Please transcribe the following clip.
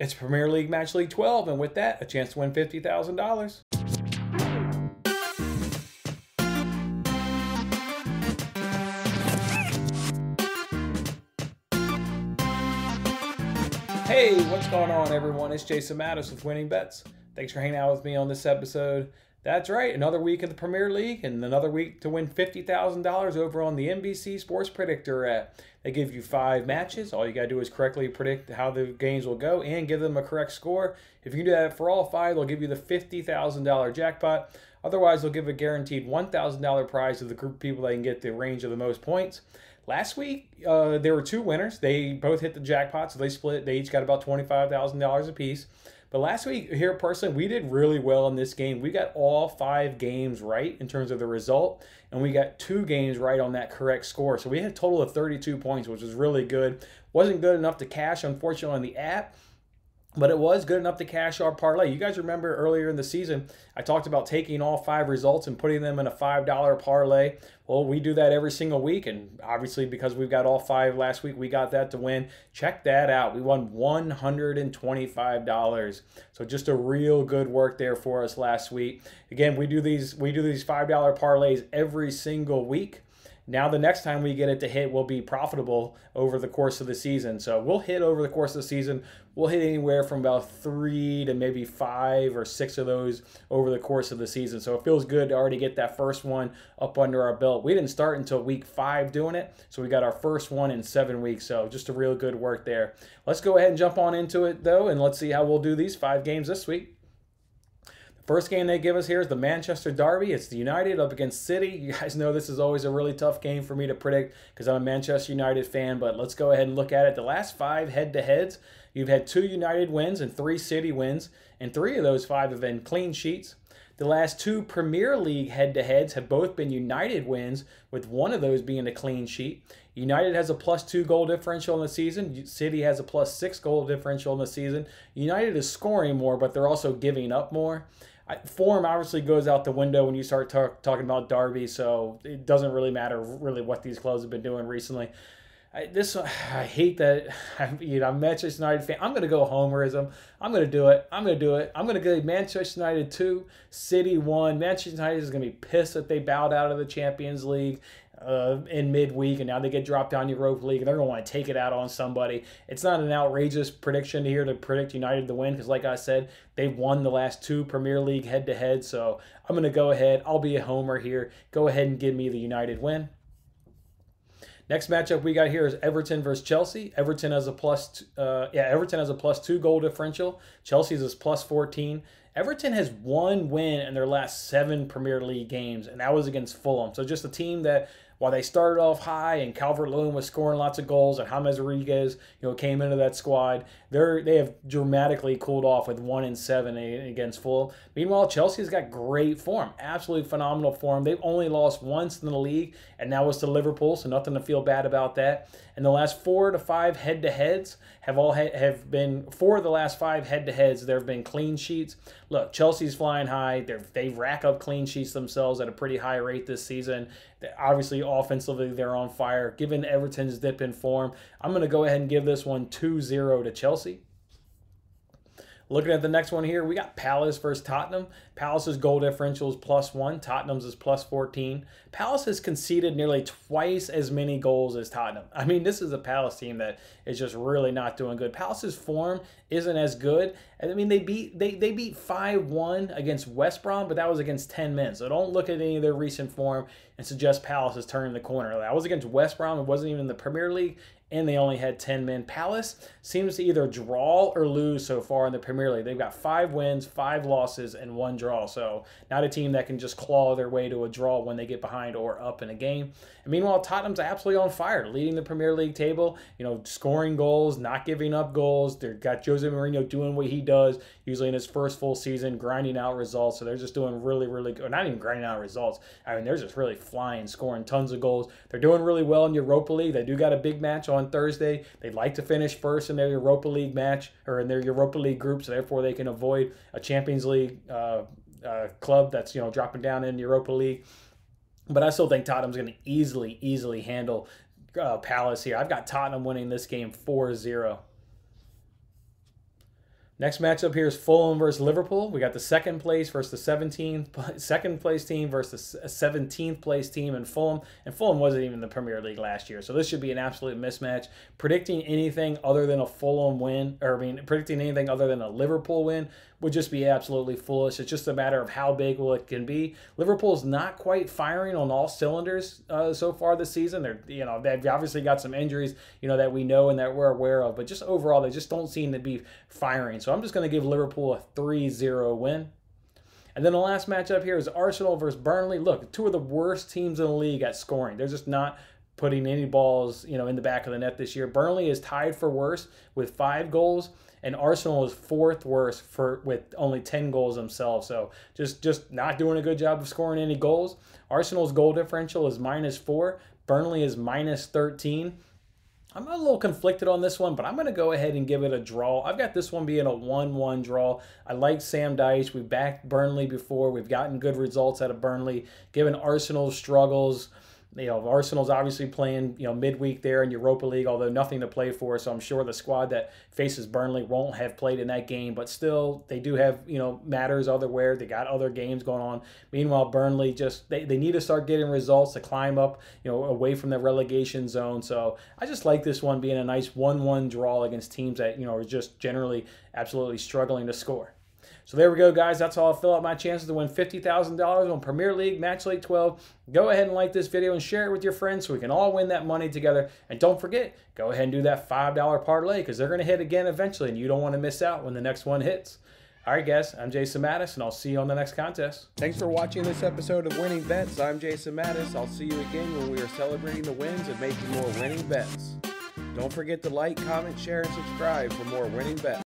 It's Premier League Match League 12, and with that, a chance to win $50,000. Hey, what's going on, everyone? It's Jason Mattis with Winning Bets. Thanks for hanging out with me on this episode. That's right, another week in the Premier League and another week to win $50,000 over on the NBC Sports Predictor app. They give you 5 matches. All you got to do is correctly predict how the games will go and give them a correct score. If you can do that for all 5, they'll give you the $50,000 jackpot. Otherwise, they'll give a guaranteed $1,000 prize to the group of people that can get the range of the most points. Last week, there were 2 winners. They both hit the jackpot, so they split. They each got about $25,000 apiece. But last week, here personally, we did really well in this game. We got all 5 games right in terms of the result, and we got 2 games right on that correct score. So we had a total of 32 points, which was really good. Wasn't good enough to cash, unfortunately, on the app, but it was good enough to cash our parlay. You guys remember earlier in the season, I talked about taking all 5 results and putting them in a $5 parlay. Well, we do that every single week, and obviously because we've got all 5 last week, we got that to win. Check that out. We won $125. So just a real good work there for us last week. Again, we do these $5 parlays every single week. Now the next time we get it to hit, we'll be profitable over the course of the season. So we'll hit over the course of the season. We'll hit anywhere from about 3 to maybe 5 or 6 of those over the course of the season. So it feels good to already get that first one up under our belt. We didn't start until week 5 doing it. So we got our first one in 7 weeks. So just a real good work there. Let's go ahead and jump on into it though. And let's see how we'll do these 5 games this week. First game they give us here is the Manchester Derby. It's the United up against City. You guys know this is always a really tough game for me to predict because I'm a Manchester United fan, but let's go ahead and look at it. The last 5 head-to-heads, you've had 2 United wins and 3 City wins, and 3 of those 5 have been clean sheets. The last 2 Premier League head-to-heads have both been United wins, with one of those being a clean sheet. United has a +2 goal differential in the season. City has a +6 goal differential in the season. United is scoring more, but they're also giving up more. Form obviously goes out the window when you start talking about Derby, so it doesn't really matter really what these clubs have been doing recently. I hate that. I'm a Manchester United fan. I'm going to go homerism. I'm going to do it. I'm going to go Manchester United 2, City 1. Manchester United is going to be pissed that they bowed out of the Champions League in midweek, and now they get dropped down Europa League, and they're going to want to take it out on somebody. It's not an outrageous prediction here to predict United to win because, like I said, they've won the last 2 Premier League head-to-head, so I'm going to go ahead. I'll be a homer here. Go ahead and give me the United win. Next matchup we got here is Everton versus Chelsea. Everton has a +2 goal differential. Chelsea's is +14. Everton has 1 win in their last 7 Premier League games, and that was against Fulham. So just a team that, while they started off high and Calvert-Lewin was scoring lots of goals and James Rodriguez, came into that squad, they have dramatically cooled off with 1-7 against Fulham. Meanwhile, Chelsea's got great form, absolutely phenomenal form. They've only lost once in the league, and that was to Liverpool, so nothing to feel bad about that. And the last 4 to 5 head-to-heads have been 4 of the last 5 head-to-heads. There have been clean sheets. Look, Chelsea's flying high. They rack up clean sheets themselves at a pretty high rate this season. Obviously, offensively, they're on fire. Given Everton's dip in form, I'm going to go ahead and give this one 2-0 to Chelsea. Looking at the next one here, we got Palace versus Tottenham. Palace's goal differential is +1. Tottenham's is +14. Palace has conceded nearly twice as many goals as Tottenham. I mean, this is a Palace team that is just really not doing good. Palace's form isn't as good. I mean, they beat 5-1 against West Brom, but that was against 10 men. So don't look at any of their recent form and suggest Palace is turning the corner. That was against West Brom. It wasn't even in the Premier League, and they only had 10 men. Palace seems to either draw or lose so far in the Premier League. They've got 5 wins, 5 losses, and 1 draw. So not a team that can just claw their way to a draw when they get behind or up in a game. And meanwhile, Tottenham's absolutely on fire, leading the Premier League table, scoring goals, not giving up goals. They've got Jose Mourinho doing what he does, usually in his first full season, grinding out results. So they're just doing really, really good. Not even grinding out results. I mean, they're just really flying, scoring tons of goals. They're doing really well in Europa League. They do got a big match on Thursday. They'd like to finish first in their Europa League match, or in their Europa League group, so therefore they can avoid a Champions League club that's dropping down in Europa League. But I still think Tottenham's going to easily handle Palace here. I've got Tottenham winning this game 4-0. Next matchup here is Fulham versus Liverpool. We got the second place versus the second place team versus the 17th place team in Fulham. And Fulham wasn't even in the Premier League last year. So this should be an absolute mismatch. Predicting anything other than a Fulham win, predicting anything other than a Liverpool win would just be absolutely foolish. It's just a matter of how big it can be. Liverpool's not quite firing on all cylinders so far this season. They've obviously got some injuries, that we know and that we're aware of, but just overall, they just don't seem to be firing. So I'm just going to give Liverpool a 3-0 win. And then the last matchup here is Arsenal versus Burnley. Look, two of the worst teams in the league at scoring. They're just not putting any balls, in the back of the net this year. Burnley is tied for worst with 5 goals, and Arsenal is 4th worst with only 10 goals themselves. So just not doing a good job of scoring any goals. Arsenal's goal differential is -4. Burnley is -13. I'm a little conflicted on this one, but I'm going to go ahead and give it a draw. I've got this one being a 1-1 draw. I like Sam Dyche. We've backed Burnley before. We've gotten good results out of Burnley, given Arsenal's struggles. Arsenal's obviously playing, midweek there in Europa League, although nothing to play for. So I'm sure the squad that faces Burnley won't have played in that game. But still, they do have, matters otherwhere. They got other games going on. Meanwhile, Burnley they need to start getting results to climb up, away from the relegation zone. So I just like this one being a nice 1-1 draw against teams that, are just generally absolutely struggling to score. So there we go, guys. That's all. I'll fill out my chances to win $50,000 on Premier League Match League 12. Go ahead and like this video and share it with your friends so we can all win that money together. And don't forget, go ahead and do that $5 parlay because they're going to hit again eventually, and you don't want to miss out when the next one hits. All right, guys. I'm Jason Mattis, and I'll see you on the next contest. Thanks for watching this episode of Winning Bets. I'm Jason Mattis. I'll see you again when we are celebrating the wins and making more winning bets. Don't forget to like, comment, share, and subscribe for more winning bets.